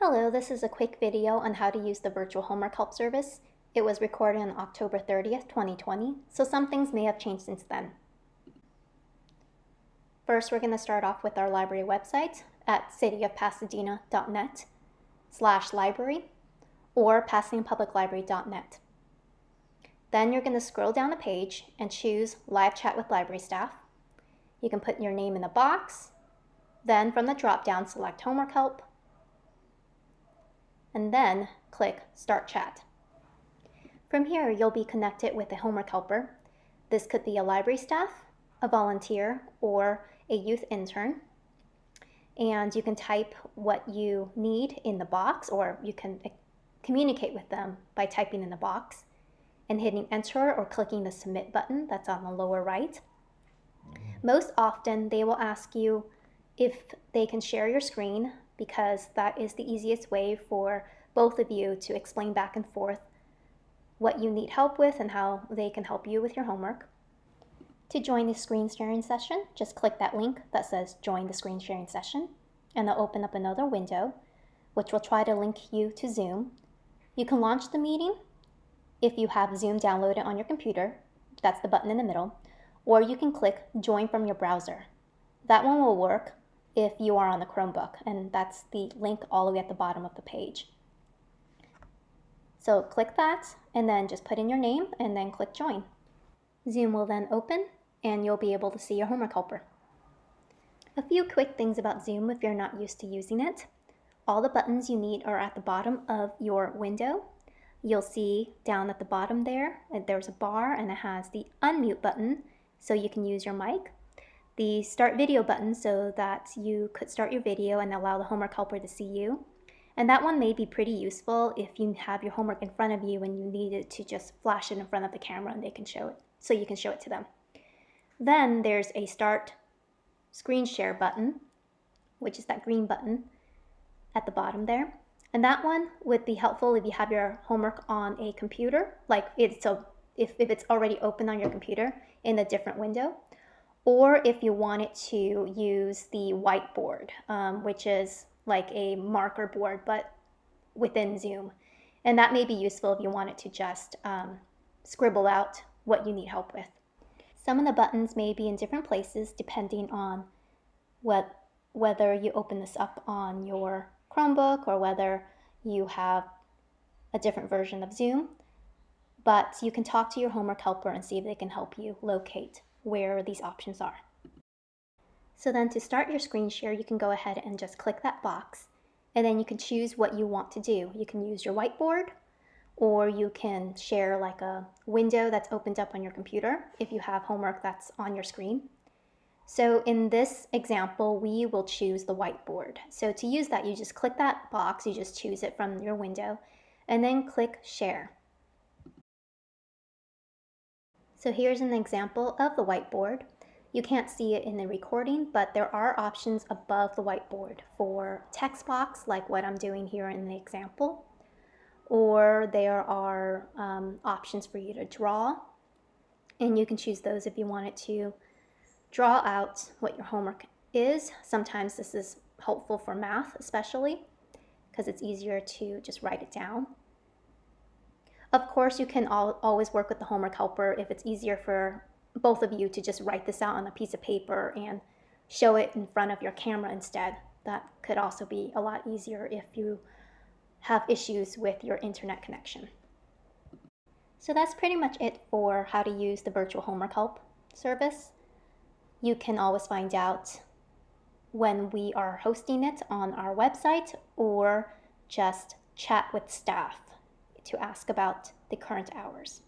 Hello, this is a quick video on how to use the virtual homework help service. It was recorded on October 30th, 2020, so some things may have changed since then. First, we're going to start off with our library website at cityofpasadena.net/library or pasadenapubliclibrary.net. Then you're going to scroll down the page and choose Live Chat with Library Staff. You can put your name in the box, then from the drop-down select Homework Help, and then click Start Chat. From here, you'll be connected with a homework helper. This could be a library staff, a volunteer, or a youth intern. And you can type what you need in the box, or you can communicate with them by typing in the box and hitting enter or clicking the submit button that's on the lower right. Most often, they will ask you if they can share your screen, because that is the easiest way for both of you to explain back and forth what you need help with and how they can help you with your homework. To join the screen sharing session, just click that link that says join the screen sharing session, and they'll open up another window which will try to link you to Zoom. You can launch the meeting if you have Zoom downloaded on your computer. That's the button in the middle. Or you can click join from your browser. That one will work if you are on the Chromebook, and that's the link all the way at the bottom of the page. So click that and then just put in your name and then click join. Zoom will then open and you'll be able to see your homework helper. A few quick things about Zoom if you're not used to using it. All the buttons you need are at the bottom of your window. You'll see down at the bottom there's a bar and it has the unmute button so you can use your mic. The start video button so that you could start your video and allow the homework helper to see you. And that one may be pretty useful if you have your homework in front of you and you needed to just flash it in front of the camera and they can show it, so you can show it to them. Then there's a start screen share button, which is that green button at the bottom there. And that one would be helpful if you have your homework on a computer, like if it's already open on your computer in a different window. Or if you wanted to use the whiteboard, which is like a marker board, but within Zoom. And that may be useful if you wanted to just scribble out what you need help with. Some of the buttons may be in different places depending on whether you open this up on your Chromebook or whether you have a different version of Zoom. But you can talk to your homework helper and see if they can help you locate where these options are. So then to start your screen share, you can go ahead and just click that box, and then you can choose what you want to do. You can use your whiteboard, or you can share like a window that's opened up on your computer if you have homework that's on your screen. So in this example, we will choose the whiteboard. So to use that, you just click that box, you just choose it from your window, and then click share. So here's an example of the whiteboard. You can't see it in the recording, but there are options above the whiteboard for text box, like what I'm doing here in the example. Or there are options for you to draw, and you can choose those if you wanted to draw out what your homework is. Sometimes this is helpful for math, especially, because it's easier to just write it down. Of course, you can always work with the homework helper if it's easier for both of you to just write this out on a piece of paper and show it in front of your camera instead. That could also be a lot easier if you have issues with your internet connection. So that's pretty much it for how to use the virtual homework help service. You can always find out when we are hosting it on our website, or just chat with staff to ask about the current hours.